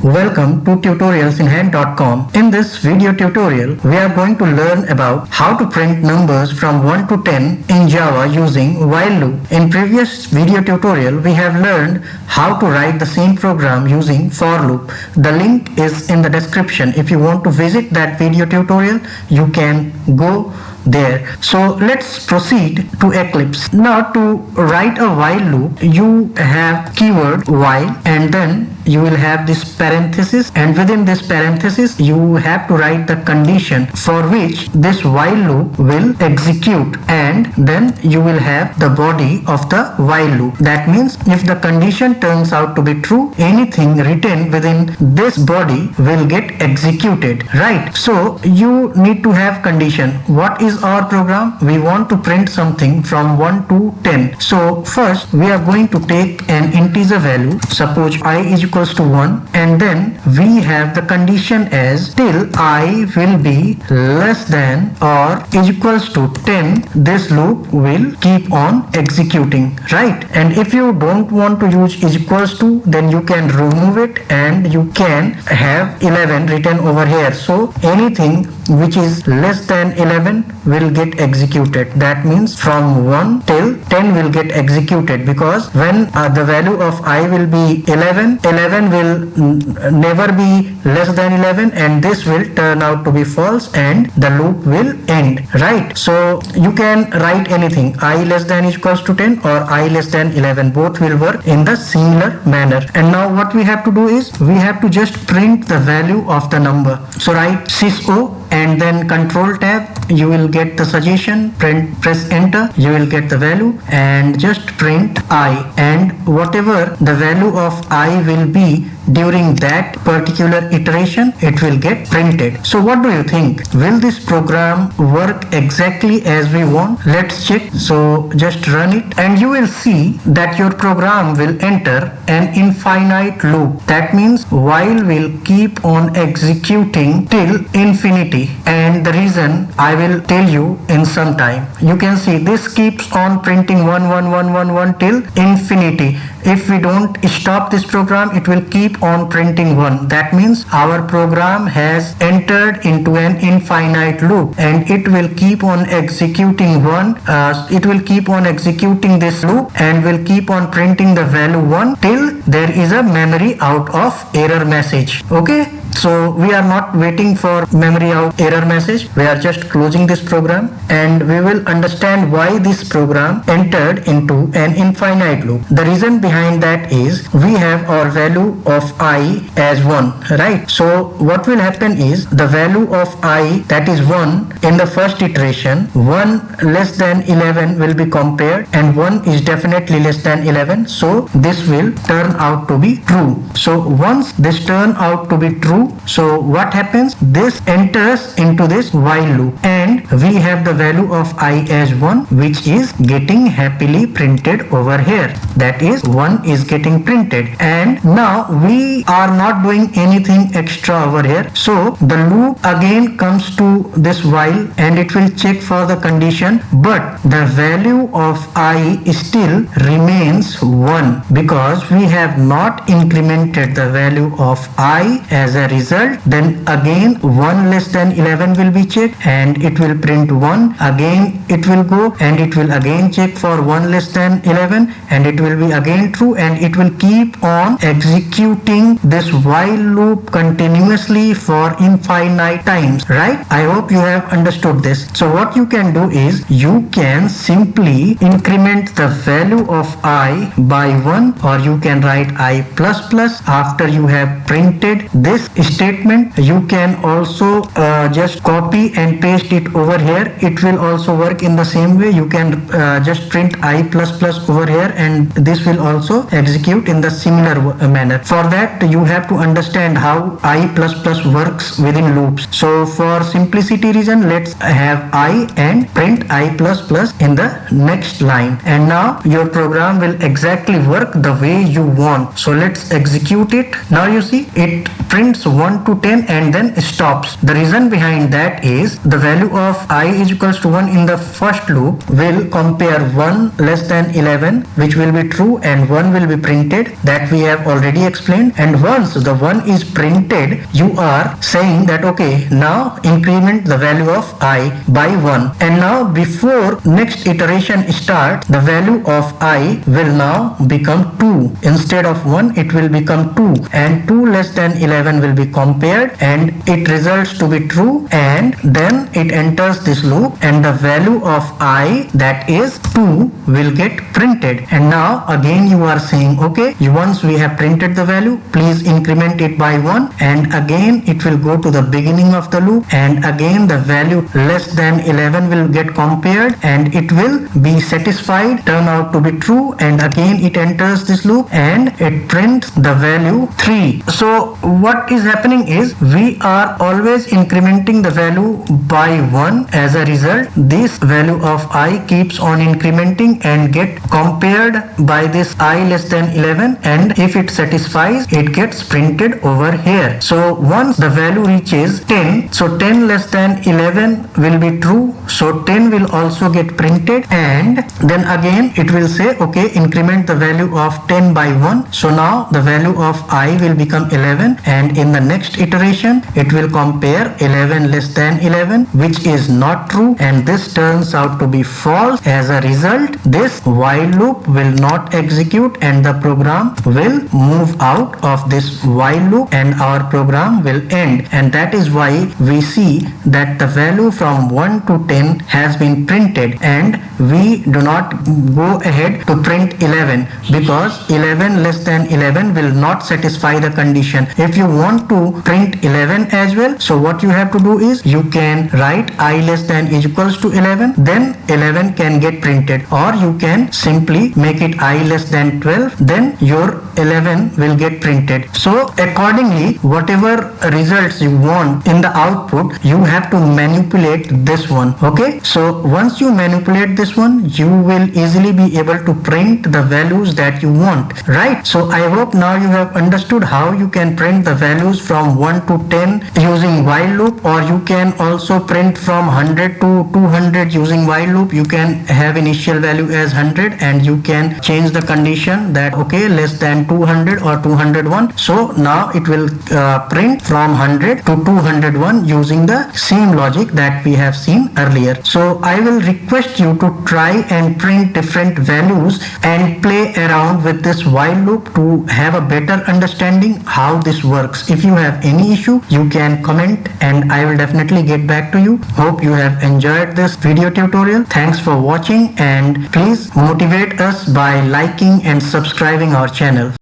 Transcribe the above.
Welcome to tutorialsinhand.com. In this video tutorial, we are going to learn about how to print numbers from 1 to 10 in Java using while loop. In previous video tutorial, we have learned how to write the same program using for loop. The link is in the description. If you want to visit that video tutorial, you can go there. So let's proceed to Eclipse. Now to write a while loop, you have keyword while and then you will have this parenthesis, and within this parenthesis you have to write the condition for which this while loop will execute, and then you will have the body of the while loop. That means if the condition turns out to be true, anything written within this body will get executed, right? So you need to have condition. What is our program? We want to print something from 1 to 10. So first we are going to take an integer value, suppose I is equals to 1, and then we have the condition as till I will be less than or is equals to 10. This loop will keep on executing, right? And if you don't want to use is equals to, then you can remove it and you can have 11 written over here. So anything which is less than 11 will get executed. That means from 1 till 10 will get executed, because when the value of I will be 11 will never be less than 11, and this will turn out to be false and the loop will end, right? So you can write anything, I less than is equals to 10 or I less than 11, both will work in the similar manner. And now what we have to do is we have to just print the value of the number. So write sys and then control tab, you will get the suggestion, press enter, you will get the value, and just print I, and whatever the value of I will be during that particular iteration, it will get printed. So what do you think? Will this program work exactly as we want? Let's check. So just run it and you will see that your program will enter an infinite loop. That means while will keep on executing till infinity, and the reason I will tell you in some time. You can see this keeps on printing 1 till infinity. If we don't stop this program, it will keep on printing 1. That means our program has entered into an infinite loop, and it will keep on executing it will keep on executing this loop and will keep on printing the value 1 till there is a memory out of error message. Okay, so we are not waiting for memory out error message. We are just closing this program and we will understand why this program entered into an infinite loop. The reason behind that is we have our value of I as 1, right? So what will happen is the value of I, that is 1, in the first iteration, 1 less than 11 will be compared and 1 is definitely less than 11. So this will turn out to be true. So once this turn out to be true, so what happens? This enters into this while loop and we have the value of I as 1, which is getting happily printed over here. That is 1 is getting printed, and now we are not doing anything extra over here. So the loop again comes to this while and it will check for the condition, but the value of I still remains 1 because we have not incremented the value of I. As a result, then again 1 less than 11 will be checked and it will print 1. Again it will go and it will again check for 1 less than 11 and it will be again true, and it will keep on executing this while loop continuously for infinite times, right? I hope you have understood this. So what you can do is you can simply increment the value of I by 1, or you can write I plus plus after you have printed this statement. You can also just copy and paste it over here. It will also work in the same way. You can just print I plus plus over here and this will also execute in the similar manner. For that you have to understand how I plus plus works within loops. So for simplicity reason, let's have I and print I plus plus in the next line, and now your program will exactly work the way you want. So let's execute it. Now you see it prints 1 to 10 and then stops. The reason behind that is the value of I is equals to 1 in the first loop will compare 1 less than 11, which will be true, and 1 will be printed. That we have already explained. And once the 1 is printed, you are saying that okay, now increment the value of I by 1. And now before next iteration starts, the value of I will now become 2. Instead of 1, it will become 2, and 2 less than 11 will be compared and it results to be true, and then it enters this loop and the value of I, that is 2, will get printed. And now again you are saying okay, once we have printed the value, please increment it by 1, and again it will go to the beginning of the loop, and again the value less than 11 will get compared and it will be satisfied, turn out to be true, and again it enters this loop and it prints the value 3. So what is happening is we are always incrementing the value by 1. As a result, this value of I keeps on incrementing and get compared by this I less than 11, and if it satisfies, it gets printed over here. So once the value reaches 10, so 10 less than 11 will be true, so 10 will also get printed, and then again it will say okay, increment the value of 10 by 1. So now the value of I will become 11, and in the next iteration it will compare 11 less than 11, which is not true, and this turns out to be false. As a result, this while loop will not execute and the program will move out of this while loop and our program will end. And that is why we see that the value from 1 to 10 has been printed, and we do not go ahead to print 11 because 11 less than 11 will not satisfy the condition. If you want to print 11 as well, so what you have to do is you can write I less than is equals to 11, then 11 can get printed, or you can simply make it I less than 12, then your 11 will get printed. So accordingly, whatever results you want in the output, you have to manipulate this one. Okay, so once you manipulate this one, you will easily be able to print the values that you want, right? So I hope now you have understood how you can print the values from 1 to 10 using while loop, or you can also print from 100 to 200 using while loop. You can have initial value as 100 and you can change the condition that okay, less than 200 or 201. So now it will print from 100 to 201 using the same logic that we have seen earlier. So I will request you to try and print different values and play around with this while loop to have a better understanding how this works. If you have any issue, you can comment and I will definitely get back to you. Hope you have enjoyed this video tutorial. Thanks for watching, and please motivate us by liking and subscribing our channel.